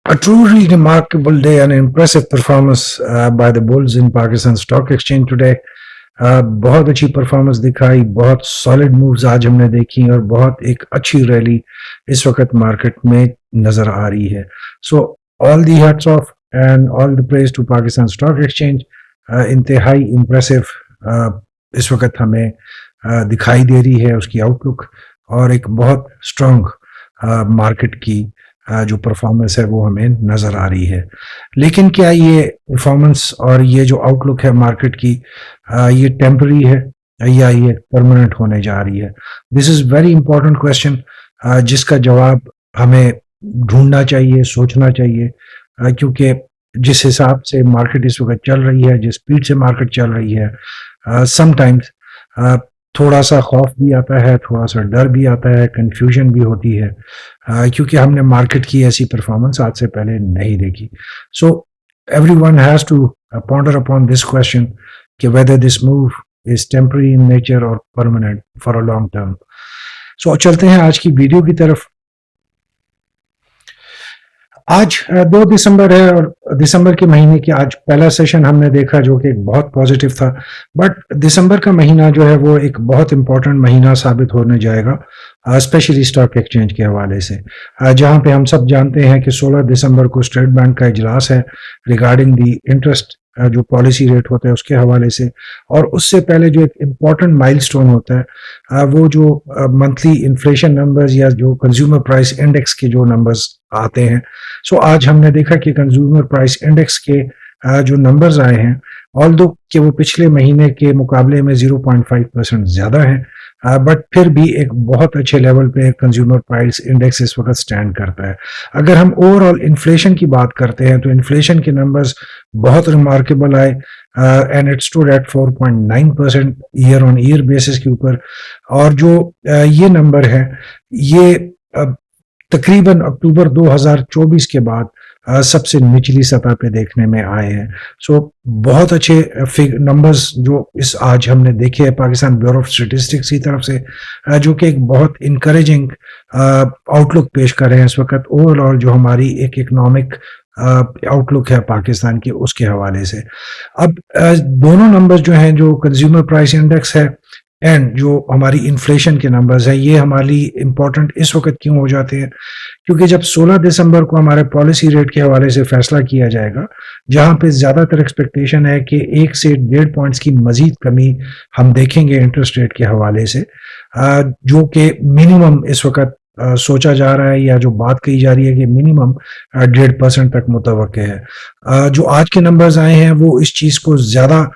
A truly remarkable day and impressive performance by the bulls in Pakistan Stock Exchange today. बहुत अच्छी performance दिखाई, बहुत solid moves आज हमने देखी और बहुत एक अच्छी रैली इस वक्त मार्केट में नजर आ रही है. So all the hats off and all the praise to Pakistan stock exchange. इंतहाई इम्प्रेसिव इस वक्त हमें दिखाई दे रही है उसकी आउटलुक और एक बहुत स्ट्रॉन्ग मार्केट की जो परफॉर्मेंस है वो हमें नज़र आ रही है. लेकिन क्या ये परफॉर्मेंस और ये जो आउटलुक है मार्केट की ये टेम्पररी है या ये परमानेंट होने जा रही है? This is very important question जिसका जवाब हमें ढूंढना चाहिए, सोचना चाहिए, क्योंकि जिस हिसाब से मार्केट इस वक्त चल रही है, जिस स्पीड से मार्केट चल रही है, समटाइम्स थोड़ा सा खौफ भी आता है, थोड़ा सा डर भी आता है, कंफ्यूजन भी होती है, क्योंकि हमने मार्केट की ऐसी परफॉर्मेंस आज से पहले नहीं देखी. So everyone has to ponder upon this question कि whether this move is temporary in nature और permanent for a long term. So चलते हैं आज की वीडियो की तरफ. आज 2 दिसंबर है और दिसंबर के महीने की आज पहला सेशन हमने देखा जो कि एक बहुत पॉजिटिव था. बट दिसंबर का महीना जो है वो एक बहुत इंपॉर्टेंट महीना साबित होने जाएगा, स्पेशली स्टॉक एक्सचेंज के हवाले से, जहां पे हम सब जानते हैं कि 16 दिसंबर को स्टेट बैंक का इजलास है रिगार्डिंग दी इंटरेस्ट जो पॉलिसी रेट होता है उसके हवाले से. और उससे पहले जो एक इम्पॉर्टेंट माइलस्टोन होता है वो जो मंथली इन्फ्लेशन नंबर्स या जो कंज्यूमर प्राइस इंडेक्स के जो नंबर्स आते हैं. सो आज हमने देखा कि कंज्यूमर प्राइस इंडेक्स के जो नंबर्स आए हैं, ऑल्दो कि वो पिछले महीने के मुकाबले में 0.5% ज़्यादा है, बट फिर भी एक बहुत अच्छे लेवल पे कंज्यूमर प्राइस इंडेक्स इस वक्त स्टैंड करता है. अगर हम ओवरऑल इन्फ्लेशन की बात करते हैं तो इन्फ्लेशन के नंबर्स बहुत रिमार्केबल आए and it stood at 4.9% year on year basis के ऊपर. और जो ये नंबर है ये तकरीबन अक्टूबर 2024 के बाद सबसे निचली सतह पे देखने में आए हैं. सो बहुत अच्छे नंबर्स जो इस आज हमने देखे हैं पाकिस्तान ब्यूरो ऑफ स्टैटिस्टिक्स की तरफ से, जो कि एक बहुत इनकरेजिंग आउटलुक पेश कर रहे हैं इस वक्त ओवरऑल जो हमारी एक इकोनॉमिक आउटलुक है पाकिस्तान की उसके हवाले से. अब दोनों नंबर्स जो हैं, जो कंज्यूमर प्राइस इंडेक्स है एंड जो हमारी इन्फ्लेशन के नंबर्स हैं, ये हमारी इंपॉर्टेंट इस वक्त क्यों हो जाते हैं? क्योंकि जब 16 दिसंबर को हमारे पॉलिसी रेट के हवाले से फैसला किया जाएगा, जहां पे ज़्यादातर एक्सपेक्टेशन है कि 1 से 1.5 पॉइंट्स की मजीद कमी हम देखेंगे इंटरेस्ट रेट के हवाले से, जो कि मिनिमम इस वक्त सोचा जा रहा है या जो बात कही जा रही है कि मिनिमम 1.5% तक मुतवक्के है. जो आज के नंबर्स आए हैं वो इस चीज़ को ज़्यादा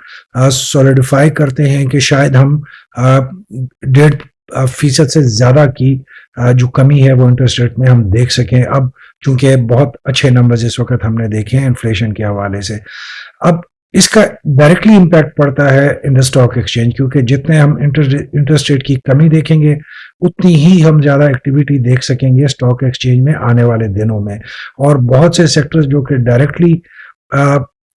सॉलिडिफाई करते हैं कि शायद हम 1.5% से ज़्यादा की जो कमी है वो इंटरेस्ट रेट में हम देख सकें अब, चूंकि बहुत अच्छे नंबर्स इस वक्त हमने देखे हैं इन्फ्लेशन के हवाले से. अब इसका डायरेक्टली इम्पैक्ट पड़ता है इन द स्टॉक एक्सचेंज, क्योंकि जितने हम इंटरेस्ट रेट की कमी देखेंगे उतनी ही हम ज़्यादा एक्टिविटी देख सकेंगे स्टॉक एक्सचेंज में आने वाले दिनों में. और बहुत से सेक्टर्स जो कि डायरेक्टली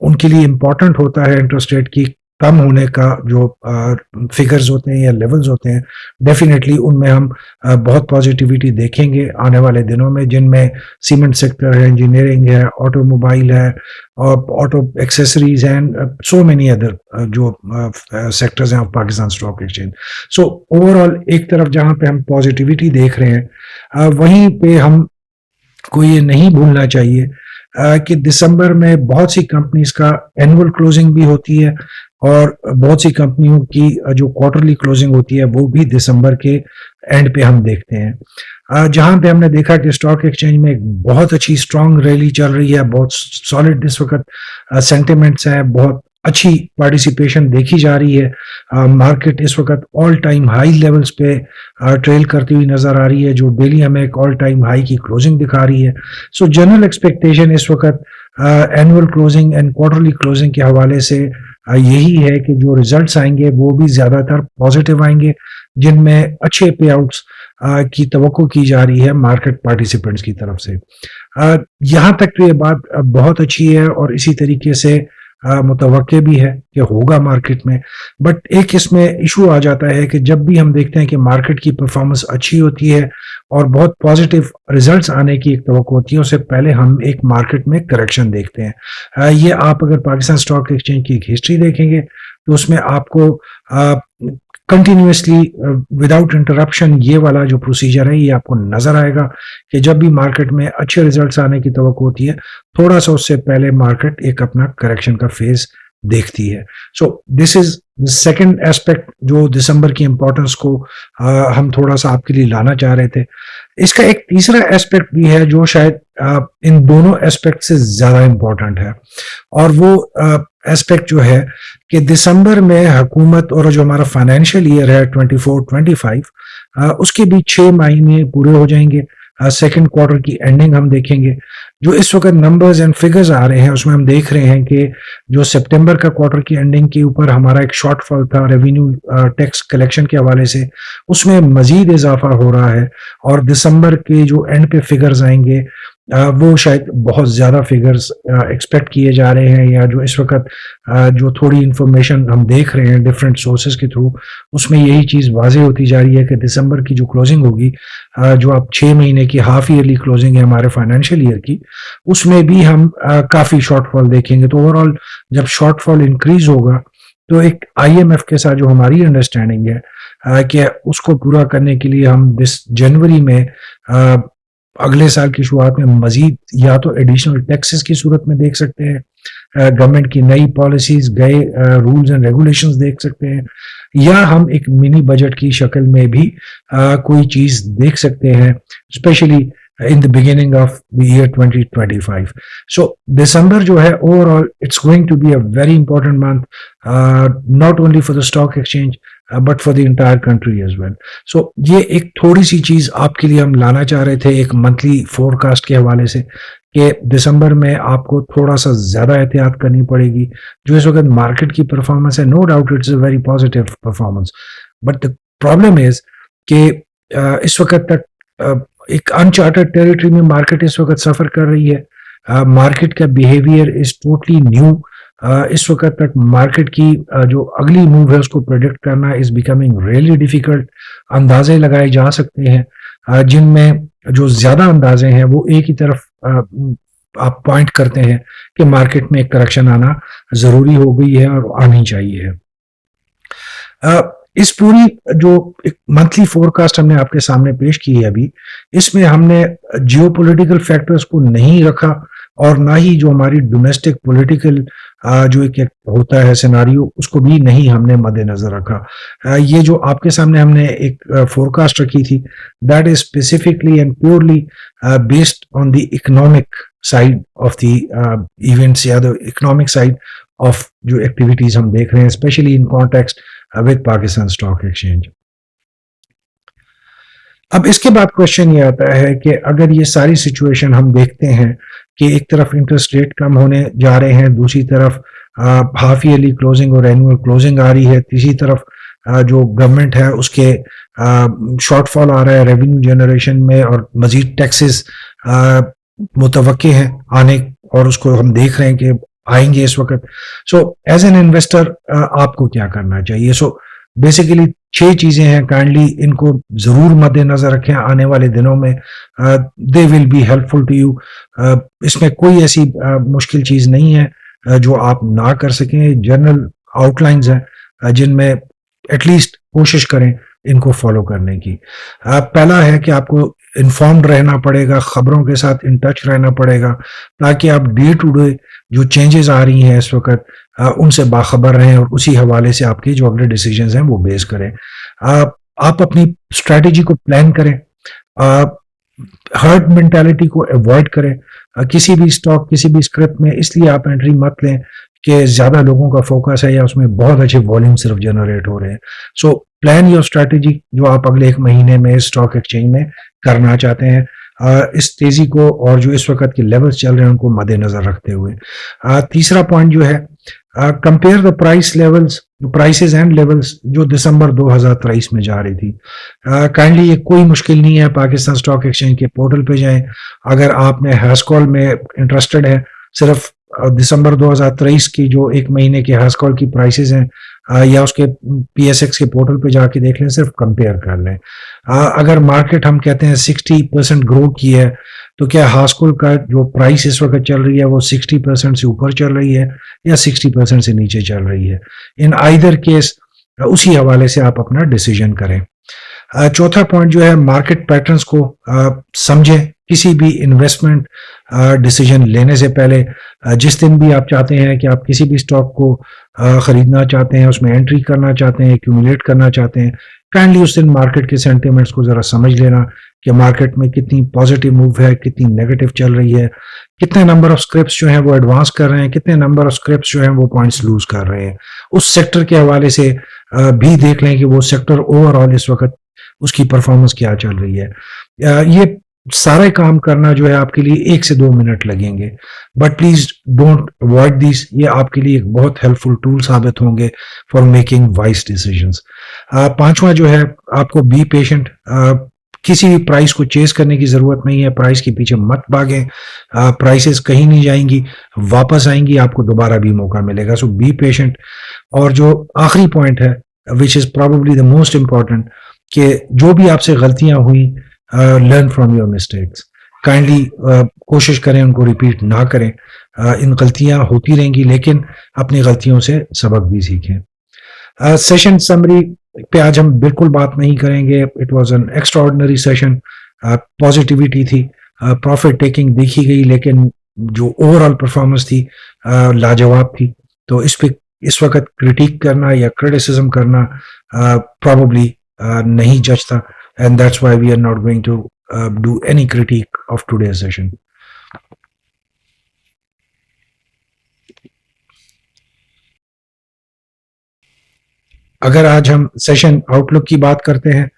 उनके लिए इम्पॉर्टेंट होता है इंटरेस्ट रेट की कम होने का जो फिगर्स होते हैं या लेवल्स होते हैं, डेफिनेटली उनमें हम बहुत पॉजिटिविटी देखेंगे आने वाले दिनों में, जिनमें सीमेंट सेक्टर है, इंजीनियरिंग है, ऑटोमोबाइल है और auto accessories and so many other जो सेक्टर्स हैं of Pakistan stock exchange. So overall एक तरफ जहां पे हम पॉजिटिविटी देख रहे हैं, वहीं पे हम को ये नहीं भूलना चाहिए कि दिसंबर में बहुत सी कंपनीज का एनुअल क्लोजिंग भी होती है और बहुत सी कंपनियों की जो क्वार्टरली क्लोजिंग होती है वो भी दिसंबर के एंड पे हम देखते हैं, जहां पे हमने देखा कि स्टॉक एक्सचेंज में एक बहुत अच्छी स्ट्रांग रैली चल रही है, बहुत सॉलिड इस वक्त सेंटिमेंट्स है, बहुत अच्छी पार्टिसिपेशन देखी जा रही है. मार्केट इस वक्त ऑल टाइम हाई लेवल्स पे ट्रेल करती हुई नजर आ रही है, जो डेली हमें एक ऑल टाइम हाई की क्लोजिंग दिखा रही है. सो जनरल एक्सपेक्टेशन इस वक्त annual closing and quarterly closing के हवाले से यही है कि जो रिजल्ट्स आएंगे वो भी ज़्यादातर पॉजिटिव आएंगे, जिनमें अच्छे पे आउट्स की तवक्को की जा रही है मार्केट पार्टिसिपेंट्स की तरफ से. यहाँ तक तो ये बात बहुत अच्छी है और इसी तरीके से मुतवक्के भी है कि होगा मार्केट में. बट एक इसमें इशू आ जाता है कि जब भी हम देखते हैं कि मार्केट की परफॉर्मेंस अच्छी होती है और बहुत पॉजिटिव रिजल्ट्स आने की एक तवक्को होती है, उससे पहले हम एक मार्केट में करेक्शन देखते हैं। ये आप अगर पाकिस्तान स्टॉक एक्सचेंज की एक हिस्ट्री देखेंगे तो उसमें आपको कंटिन्यूसली विदाउट इंटरप्शन ये वाला जो प्रोसीजर है ये आपको नजर आएगा कि जब भी मार्केट में अच्छे रिजल्ट्स आने की तवक्को होती है, थोड़ा सा उससे पहले मार्केट एक अपना करेक्शन का फेज देखती है। So this is second aspect जो दिसंबर की इंपॉर्टेंस को हम थोड़ा सा आपके लिए लाना चाह रहे थे। इसका एक तीसरा एस्पेक्ट भी है जो शायद इन दोनों एस्पेक्ट से ज्यादा इंपॉर्टेंट है, और वो एस्पेक्ट जो है कि दिसंबर में हुकूमत और जो हमारा फाइनेंशियल ईयर है 24-25 उसके भी 6 महीने पूरे हो जाएंगे। सेकंड क्वार्टर की एंडिंग हम देखेंगे। जो इस वक्त नंबर्स एंड फिगर्स आ रहे हैं उसमें हम देख रहे हैं कि जो सितंबर का क्वार्टर की एंडिंग के ऊपर हमारा एक शॉर्टफॉल था रेवेन्यू टैक्स कलेक्शन के हवाले से, उसमें मजीद इजाफा हो रहा है, और दिसंबर के जो एंड पे फिगर्स आएंगे वो शायद बहुत ज़्यादा फिगर्स एक्सपेक्ट किए जा रहे हैं, या जो इस वक्त जो थोड़ी इंफॉर्मेशन हम देख रहे हैं डिफरेंट सोर्सेज के थ्रू, उसमें यही चीज़ वाजे होती जा रही है कि दिसंबर की जो क्लोजिंग होगी, जो आप 6 महीने की हाफ ईयरली क्लोजिंग है हमारे फाइनेंशियल ईयर की, उसमें भी हम काफ़ी शॉर्टफॉल देखेंगे। तो ओवरऑल जब शॉर्टफॉल इंक्रीज होगा तो एक IMF के साथ जो हमारी अंडरस्टैंडिंग है कि उसको पूरा करने के लिए हम दिस जनवरी में अगले साल की शुरुआत में मजीद या तो एडिशनल टैक्सेस की सूरत में देख सकते हैं, गवर्नमेंट की नई पॉलिसीज, गए रूल्स एंड रेगुलेशंस देख सकते हैं, या हम एक मिनी बजट की शक्ल में भी कोई चीज देख सकते हैं, specially in the beginning of the year 2025. So December जो है overall it's going to be a very important month, not only for the stock exchange but for the entire country as well. So ये एक थोड़ी सी चीज आपके लिए हम लाना चाह रहे थे एक मंथली फोरकास्ट के हवाले से कि दिसंबर में आपको थोड़ा सा ज्यादा एहतियात करनी पड़ेगी। जो इस वक्त मार्केट की परफॉर्मेंस है, no doubt it's a very positive performance, but the problem is कि इस वक्त तक एक अनचार्टेड टेरिटरी में मार्केट इस वक्त सफर कर रही है। मार्केट का बिहेवियर इज टोटली न्यू। इस वक्त तक मार्केट की जो अगली मूव है उसको प्रेडिक्ट करना इज बिकमिंग रियली डिफिकल्ट। अंदाजे लगाए जा सकते हैं जिनमें जो ज्यादा अंदाजे हैं वो एक ही तरफ आप पॉइंट करते हैं कि मार्केट में एक करेक्शन आना जरूरी हो गई है और आनी चाहिए है। इस पूरी जो एक मंथली फोरकास्ट हमने आपके सामने पेश की है अभी, इसमें हमने जियोपॉलिटिकल फैक्टर्स को नहीं रखा और ना ही जो हमारी डोमेस्टिक पॉलिटिकल जो एक होता है सिनारियो उसको भी नहीं हमने मद्देनजर रखा। ये जो आपके सामने हमने एक फोरकास्ट रखी थी that is specifically and purely based on the economic side of the events या द इकोनॉमिक साइड ऑफ जो एक्टिविटीज हम देख रहे हैं, specially in context with Pakistan stock exchange. अब इसके बाद क्वेश्चन ये आता है कि अगर ये सारी सिचुएशन हम देखते हैं कि एक तरफ इंटरेस्ट रेट कम होने जा रहे हैं, दूसरी तरफ हाफ ईयरली क्लोजिंग और एनुअल क्लोजिंग आ रही है, तीसरी तरफ जो गवर्नमेंट है उसके शॉर्टफॉल आ रहा है रेवेन्यू जनरेशन में और मजीद टैक्सेस मुतवक्के हैं आने, और उसको हम देख रहे हैं कि आएंगे इस वक्त। सो एज एन इन्वेस्टर आपको क्या करना चाहिए? सो बेसिकली 6 चीजें हैं, काइंडली इनको जरूर मद्देनजर रखें आने वाले दिनों में, they will be helpful to you. इसमें कोई ऐसी मुश्किल चीज नहीं है जो आप ना कर सकें, जनरल आउटलाइंस हैं जिनमें एटलीस्ट कोशिश करें इनको फॉलो करने की। पहला है कि आपको इन्फॉर्म्ड रहना पड़ेगा, खबरों के साथ इन टच रहना पड़ेगा ताकि आप डे टू डे जो चेंजेस आ रही हैं इस वक्त उनसे बाखबर रहें और उसी हवाले से आपके जो अगले डिसीजंस हैं वो बेस करें। आप अपनी स्ट्रैटेजी को प्लान करें, हर्ड मेंटालिटी को अवॉइड करें। किसी भी स्टॉक किसी भी स्क्रिप्ट में इसलिए आप एंट्री मत लें कि ज्यादा लोगों का फोकस है या उसमें बहुत अच्छे वॉल्यूम सिर्फ जनरेट हो रहे हैं। सो प्लान योर स्ट्रैटेजी जो आप अगले 1 महीने में स्टॉक एक्सचेंज में करना चाहते हैं, इस तेजी को और जो इस वक्त के लेवल्स चल रहे हैं उनको मद्देनजर रखते हुए। तीसरा पॉइंट जो है compare the price levels, prices and levels जो दिसंबर 2023 में जा रही थी। काइंडली ये कोई मुश्किल नहीं है, पाकिस्तान स्टॉक एक्सचेंज के पोर्टल पे जाएं। अगर आपने हैशकॉल में इंटरेस्टेड है, सिर्फ दिसंबर 2023 की जो 1 महीने के हैशकॉल की प्राइसेस हैं या उसके PSX के पोर्टल पे जाके देख लें, सिर्फ कंपेयर कर लें। अगर मार्केट हम कहते हैं 60% ग्रो की है, तो क्या हास्कुल का जो प्राइस इस वक्त चल रही है वो 60% से ऊपर चल रही है या 60% से नीचे चल रही है? इन आइदर केस उसी हवाले से आप अपना डिसीजन करें। चौथा पॉइंट जो है, मार्केट पैटर्न्स को समझें। किसी भी इन्वेस्टमेंट डिसीजन लेने से पहले जिस दिन भी आप चाहते हैं कि आप किसी भी स्टॉक को खरीदना चाहते हैं, उसमें एंट्री करना चाहते हैं, एक्यूमुलेट करना चाहते हैं, काइंडली उस दिन मार्केट के सेंटिमेंट्स को जरा समझ लेना कि मार्केट में कितनी पॉजिटिव मूव है, कितनी नेगेटिव चल रही है, कितने नंबर ऑफ स्क्रिप्ट्स जो हैं वो एडवांस कर रहे हैं, कितने नंबर ऑफ स्क्रिप्ट्स जो हैं वो पॉइंट्स लूज कर रहे हैं। उस सेक्टर के हवाले से भी देख लें कि वो सेक्टर ओवरऑल इस वक्त उसकी परफॉर्मेंस क्या चल रही है। ये सारे काम करना जो है आपके लिए 1 से 2 मिनट लगेंगे, but please don't avoid this. ये आपके लिए एक बहुत हेल्पफुल टूल साबित होंगे फॉर मेकिंग वाइज डिसीजंस। पांचवा जो है, आपको बी पेशेंट। किसी भी प्राइस को चेस करने की जरूरत नहीं है, प्राइस के पीछे मत भागें। प्राइसेस कहीं नहीं जाएंगी, वापस आएंगी, आपको दोबारा भी मौका मिलेगा। सो बी पेशेंट। और जो आखिरी पॉइंट है, which is probably the most important, कि जो भी आपसे गलतियां हुई, learn from your mistakes. Kindly कोशिश करें उनको रिपीट ना करें। इन गलतियां होती रहेंगी, लेकिन अपनी गलतियों से सबक भी सीखें। सेशन समरी पे आज हम बिल्कुल बात नहीं करेंगे। It was an extraordinary session. Positivity थी, प्रॉफिट टेकिंग देखी गई, लेकिन जो ओवरऑल परफॉर्मेंस थी लाजवाब थी। तो इस वक्त क्रिटिक करना या क्रिटिसिज्म करना प्रॉबली नहीं जचता, and that's why we are not going to do any critique of today's session. अगर आज हम सेशन आउटलुक की बात करते हैं,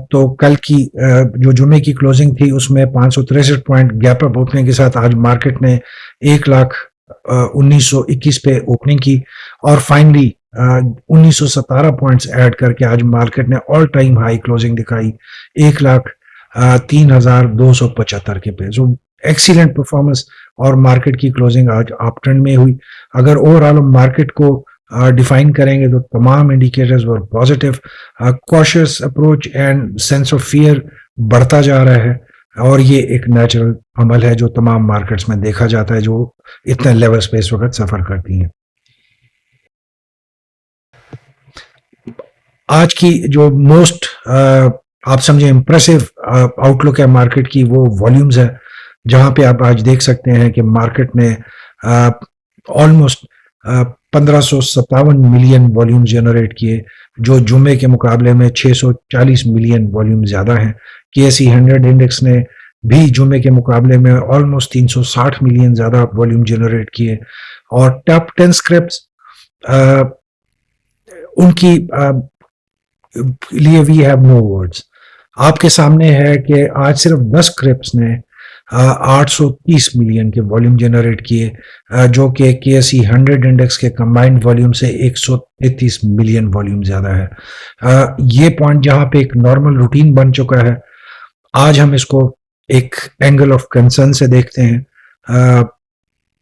तो कल की जो जुमे की क्लोजिंग थी उसमें 563 पॉइंट गैप अप ओपनिंग के साथ आज मार्केट ने 1,19,21 पे ओपनिंग की और फाइनली 1917 पॉइंट्स ऐड करके आज मार्केट ने ऑल टाइम हाई क्लोजिंग दिखाई 1,03,275 के पे। जो एक्सीलेंट परफॉर्मेंस और मार्केट की क्लोजिंग आज अप ट्रेंड में हुई। अगर ओवरऑल मार्केट को डिफाइन करेंगे तो तमाम indicators were positive. Cautious approach and sense of fear बढ़ता जा रहा है और ये एक नेचुरल अमल है जो तमाम मार्केट्स में देखा जाता है जो इतने लेवल्स पे इस वक्त सफर करती हैं। आज की जो मोस्ट आप समझे इम्प्रेसिव आउटलुक है मार्केट की, वो वॉल्यूम्स है, जहां पे आप आज देख सकते हैं कि मार्केट ने ऑलमोस्ट 1557 मिलियन वॉल्यूम जनरेट किए, जो जुमे के मुकाबले में 640 मिलियन वॉल्यूम ज्यादा हैं। KSE 100 इंडेक्स ने भी जुमे के मुकाबले में ऑलमोस्ट 360 मिलियन ज्यादा वॉल्यूम जनरेट किए। और टॉप 10 स्क्रिप्ट्स उनकी लिए वी हैव नो वर्ड्स। आपके सामने है कि आज सिर्फ 10 स्क्रिप्ट्स ने 830 मिलियन के वॉल्यूम जनरेट किए, जो कि KSE 100 इंडेक्स के कंबाइंड वॉल्यूम से 133 मिलियन वॉल्यूम ज्यादा है। ये पॉइंट जहां पे एक नॉर्मल रूटीन बन चुका है, आज हम इसको एक एंगल ऑफ कंसर्न से देखते हैं।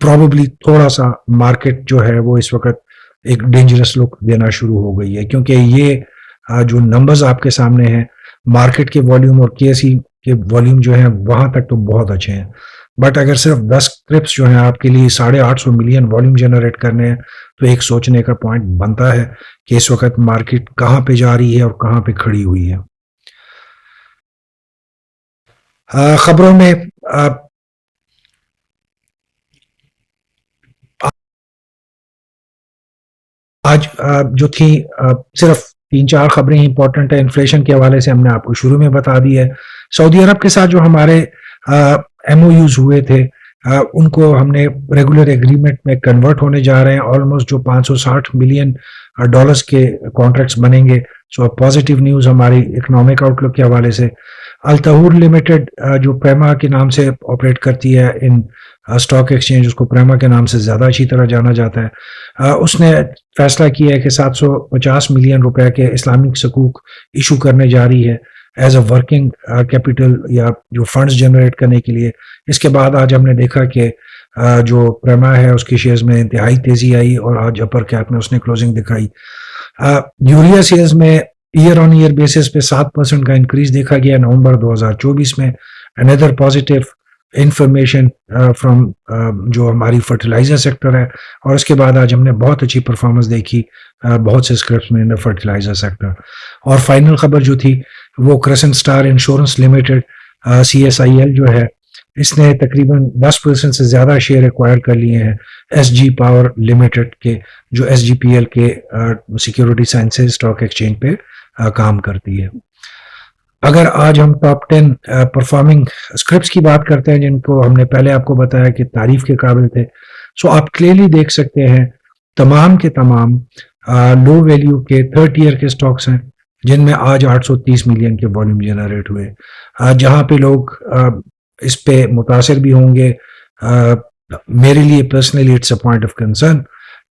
प्रॉबेबली थोड़ा सा मार्केट जो है वो इस वक्त एक डेंजरस लुक देना शुरू हो गई है, क्योंकि ये जो नंबर्स आपके सामने हैं, मार्केट के वॉल्यूम और KSE के वॉल्यूम जो है वहां तक तो बहुत अच्छे हैं, बट अगर सिर्फ 10 स्क्रिप्ट्स जो हैं आपके लिए 850 मिलियन वॉल्यूम जनरेट करने हैं, तो एक सोचने का पॉइंट बनता है कि इस वक्त मार्केट कहां पे जा रही है और कहां पे खड़ी हुई है। खबरों में आज जो थी सिर्फ 3-4 खबरें इंपॉर्टेंट है। इन्फ्लेशन के हवाले से हमने आपको शुरू में बता दी है। सऊदी अरब के साथ जो हमारे MOUs हुए थे, उनको हमने रेगुलर एग्रीमेंट में कन्वर्ट होने जा रहे हैं। ऑलमोस्ट जो 560 मिलियन डॉलर्स के कॉन्ट्रैक्ट्स बनेंगे। सो पॉजिटिव न्यूज़ हमारी इकोनॉमिक आउटलुक के हवाले से। अल्तहूर लिमिटेड जो प्रेमा के नाम से ऑपरेट करती है इन स्टॉक एक्सचेंज, उसको प्रेमा के नाम से ज़्यादा अच्छी तरह जाना जाता है, उसने फैसला किया है कि 750 मिलियन रुपए के इस्लामिक सकूक इशू करने जा रही है एज अ वर्किंग कैपिटल या जो फंड्स जनरेट करने के लिए। इसके बाद आज हमने देखा कि जो प्रेमा है उसके शेयर्स में इंतहाई तेजी आई और आज अपर कैप में उसने क्लोजिंग दिखाई। यूरिया सेल्स में ईयर ऑन ईयर बेसिस पे 7% का इंक्रीज देखा गया नवंबर 2024 में। अनदर पॉजिटिव इंफॉर्मेशन फ्रॉम जो हमारी फर्टिलाइजर सेक्टर है। और उसके बाद आज हमने बहुत अच्छी परफॉर्मेंस देखी बहुत से स्क्रिप्ट्स में इन द फर्टिलाइजर सेक्टर। और फाइनल खबर जो थी वो crescent star insurance limited CSIL जो है, इसने तकरीबन 10% से ज़्यादा शेयर एक्वायर कर लिए हैं SG पावर लिमिटेड के, जो SGPL के सिक्योरिटी साइंसेज स्टॉक एक्सचेंज पे काम करती है। अगर आज हम टॉप 10 परफॉर्मिंग स्क्रिप्ट्स की बात करते हैं जिनको हमने पहले आपको बताया कि तारीफ के काबिल थे, सो आप क्लियरली देख सकते हैं तमाम के तमाम लो वैल्यू के थर्ड ईयर के स्टॉक्स हैं जिनमें आज 830 मिलियन के वॉल्यूम जनरेट हुए। जहां पे लोग इस पे मुतासिर भी होंगे। मेरे लिए personally it's a point of concern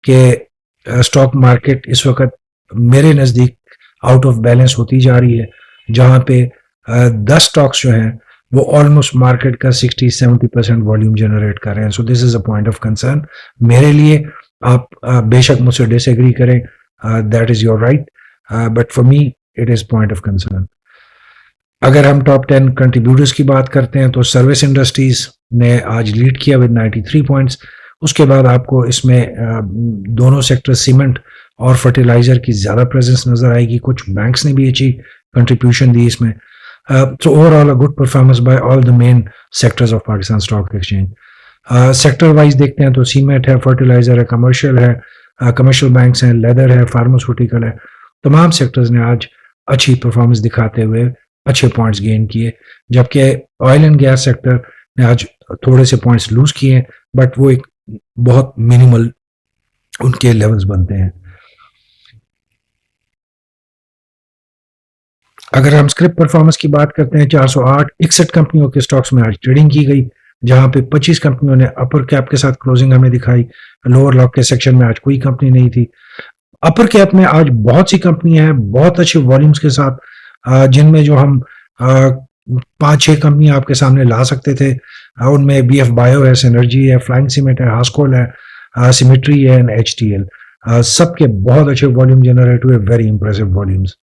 कि स्टॉक मार्केट इस वक्त मेरे नज़दीक आउट ऑफ बैलेंस होती जा रही है, जहां पे 10 स्टॉक्स जो हैं वो ऑलमोस्ट मार्केट का 60-70% वॉल्यूम जनरेट कर रहे हैं। So this is a point of concern मेरे लिए। आप बेशक मुझसे डिसएग्री करें, that is your right, but for me it is point of concern. अगर हम टॉप 10 कंट्रीब्यूटर्स की बात करते हैं तो सर्विस इंडस्ट्रीज ने आज लीड किया विद 93 पॉइंट्स। उसके बाद आपको इसमें दोनों सेक्टर सीमेंट और फर्टिलाइजर की ज़्यादा प्रेजेंस नजर आएगी। कुछ बैंक्स ने भी अच्छी कंट्रीब्यूशन दी इसमें। So overall a good performance by all the main sectors of Pakistan Stock Exchange. Sector wise देखते हैं तो सीमेंट है, फर्टिलाइजर है, कमर्शियल है, कमर्शियल बैंक्स हैं, लेदर है, फार्मास्यूटिकल है। तमाम सेक्टर्स ने आज अच्छी परफॉर्मेंस दिखाते हुए अच्छे पॉइंट्स गेन किए, जबकि ऑयल एंड गैस सेक्टर ने आज थोड़े से पॉइंट्स लूज किए, बट वो एक बहुत मिनिमल उनके लेवल्स बनते हैं। अगर हम स्क्रिप्ट परफॉर्मेंस की बात करते हैं, 408 61 कंपनियों के स्टॉक्स में आज ट्रेडिंग की गई, जहां पे 25 कंपनियों ने अपर कैप के साथ क्लोजिंग हमें दिखाई। लोअर लॉक के सेक्शन में आज कोई कंपनी नहीं थी। अपर कैप में आज बहुत सी कंपनियां हैं बहुत अच्छे वॉल्यूम्स के साथ, जिनमें जो हम 5-6 कंपनियां आपके सामने ला सकते थे। उनमें BF बायो है, सिनर्जी है, फ्लाइंग सीमेंट है, हास्कोल है, सिमेट्री है, HTL। सबके बहुत अच्छे वॉल्यूम जनरेट हुए, वेरी इंप्रेसिव वॉल्यूम्स।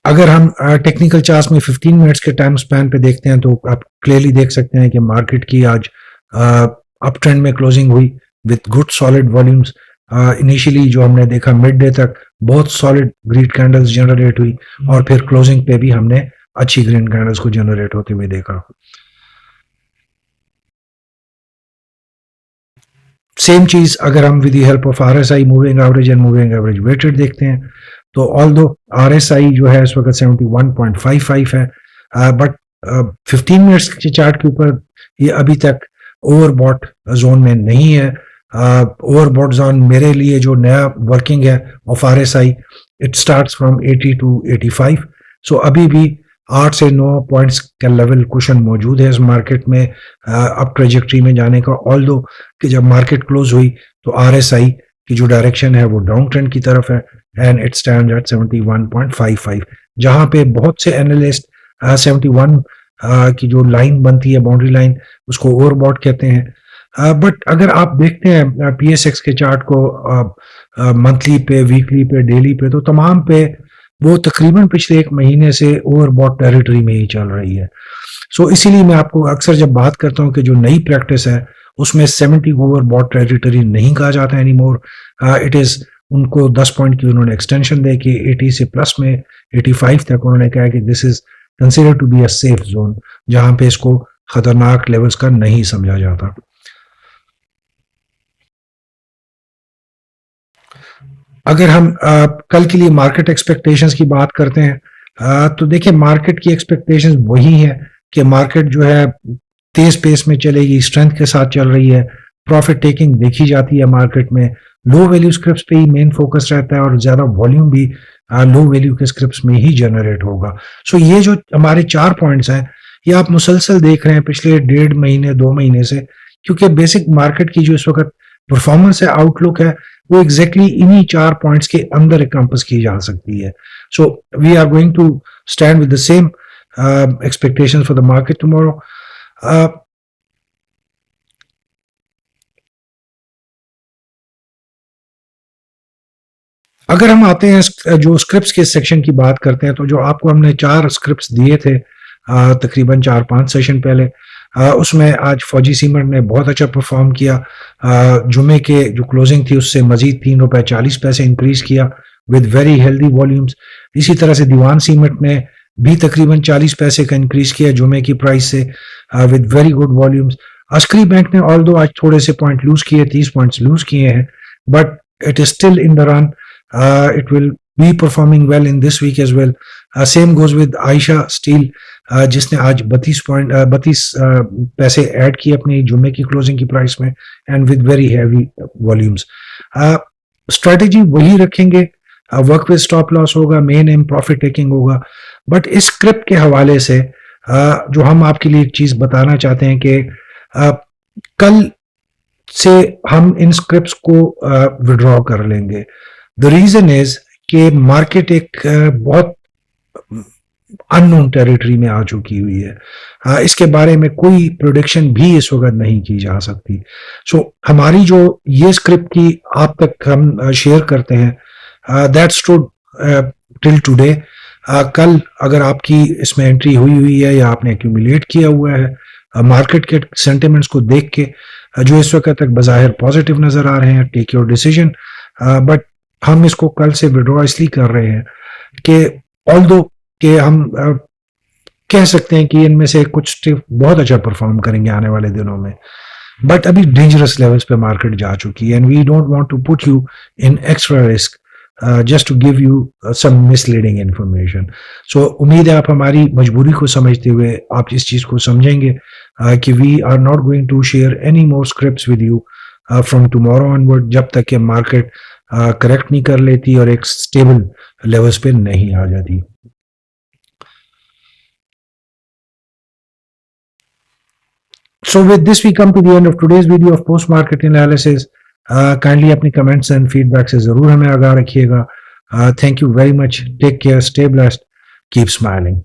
अगर हम टेक्निकल चार्ट्स में 15 मिनट्स के टाइम स्पैन पे देखते हैं तो आप क्लियरली देख सकते हैं कि मार्केट की आज अप ट्रेंड में क्लोजिंग हुई with good solid volumes. Initially जो हमने देखा मिड डे तक बहुत सॉलिड ग्रीन कैंडल्स जनरेट हुई, और फिर क्लोजिंग पे भी हमने अच्छी ग्रीन कैंडल्स को जनरेट होते हुए देखा। सेम चीज अगर हम with the help of RSI moving average and moving average weighted देखते हैं तो ऑल दो RSI जो है इस वक्त 71.55 है, बट 15 मिनट्स के चार्ट के ऊपर ये अभी तक ओवरबॉट जोन में नहीं है। ओवरबॉट जोन मेरे लिए जो नया वर्किंग है of RSI, it starts from 80 to 85। सो अभी भी 8 से 9 पॉइंट्स का लेवल कुशन मौजूद है इस मार्केट में अप ट्रेजेक्ट्री में जाने का। ऑल दो कि जब मार्केट क्लोज हुई तो RSI की जो डायरेक्शन है वो डाउन ट्रेंड की तरफ है, एंड इट स्टैंड एट 71.55, जहां पे बहुत से एनालिस्ट 71 की जो लाइन बनती है बाउंड्री लाइन उसको ओवरबॉट कहते हैं। बट अगर आप देखते हैं PSX के चार्ट को मंथली पे, वीकली पे, डेली पे, तो तमाम पे वो तकरीबन पिछले एक महीने से ओवरबॉट टेरिटरी में ही चल रही है। सो इसीलिए मैं आपको अक्सर जब बात करता हूं कि जो नई प्रैक्टिस है उसमें 70 ओवरबॉट टेरिटरी नहीं कहा जाता एनी मोर। इट इज उनको 10 पॉइंट की उन्होंने एक्सटेंशन दे के 80 से प्लस में 85 तक उन्होंने कहा कि this is consider to be a safe zone, जहां पे इसको खतरनाक लेवल्स का नहीं समझा जाता। अगर हम कल के लिए मार्केट एक्सपेक्टेशंस की बात करते हैं तो देखिए मार्केट की एक्सपेक्टेशंस वही है कि मार्केट जो है तेज पेस में चलेगी, स्ट्रेंथ के साथ चल रही है, प्रॉफिट टेकिंग देखी जाती है मार्केट में, लो वैल्यू स्क्रिप्ट्स पे ही मेन फोकस रहता है और ज्यादा वॉल्यूम भी लो वैल्यू के स्क्रिप्ट्स में ही जनरेट होगा। सो ये जो हमारे 4 पॉइंट्स हैं ये आप मुसलसल देख रहे हैं पिछले 1.5 महीने 2 महीने से, क्योंकि बेसिक मार्केट की जो इस वक्त परफॉर्मेंस है, आउटलुक है, वो एग्जैक्टली इन्हीं 4 पॉइंट्स के अंदर कंपस की जा सकती है। So we are going to stand with the same expectations for the market tomorrow. अगर हम आते हैं जो स्क्रिप्ट्स के सेक्शन की बात करते हैं, तो जो आपको हमने 4 स्क्रिप्ट्स दिए थे तकरीबन 4-5 सेशन पहले, उसमें आज फौजी सीमेंट ने बहुत अच्छा परफॉर्म किया। जुमे के जो क्लोजिंग थी उससे मजीद ₹3.40 इंक्रीज किया विद वेरी हेल्दी वॉल्यूम्स। इसी तरह से दीवान सीमेंट ने भी तकरीबन 40 पैसे का इंक्रीज किया जुमे की प्राइस से with very good volumes. Askari bank ने ऑल्दो आज थोड़े से पॉइंट लूज किए, 30 पॉइंट्स लूज किए हैं, but it is still in the run. It will be performing well in this week as well. Same goes with Aisha Steel, जिसने आज 32 पैसे ऐड किए अपनी जुम्मे की क्लोजिंग की प्राइस में and with very heavy volumes. Strategy वही रखेंगे, वर्क विद स्टॉप लॉस होगा, मेन एम प्रॉफिट टेकिंग होगा। बट इस स्क्रिप्ट के हवाले से जो हम आपके लिए एक चीज बताना चाहते हैं कि कल से हम इन स्क्रिप्ट्स को विड्रॉ कर लेंगे। द रीजन इज कि मार्केट एक बहुत अननोन टेरिटरी में आ चुकी हुई है। इसके बारे में कोई प्रोडिक्शन भी इस वक्त नहीं की जा सकती। सो हमारी जो ये स्क्रिप्ट की आप तक हम शेयर करते हैं, दैट्स ट्रू टिल टुडे। कल अगर आपकी इसमें एंट्री हुई है या आपने एक्यूमुलेट किया हुआ है, मार्केट के सेंटिमेंट्स को देख के जो इस वक्त तक बज़ाहिर पॉजिटिव नजर आ रहे हैं, टेक योर डिसीजन। बट हम इसको कल से विड्रॉ इसलिए कर रहे हैं कि ऑल्दो कि हम कह सकते हैं कि इनमें से कुछ बहुत अच्छा परफॉर्म करेंगे आने वाले दिनों में, बट अभी डेंजरस लेवल्स पे मार्केट जा चुकी है and we don't want to put you in extra risk just to give you some misleading information. So उम्मीद है आप हमारी मजबूरी को समझते हुए आप इस चीज को समझेंगे कि we are not going to share any more scripts with you from tomorrow onward, जब तक कि मार्केट करेक्ट नहीं कर लेती और एक स्टेबल लेवल्स पे नहीं आ जाती। So with this we come to the end of today's video of post market analysis. Kindly अपनी comments and feedback से जरूर हमें आगाह रखिएगा। Thank you very much. Take care. Stay blessed. Keep smiling.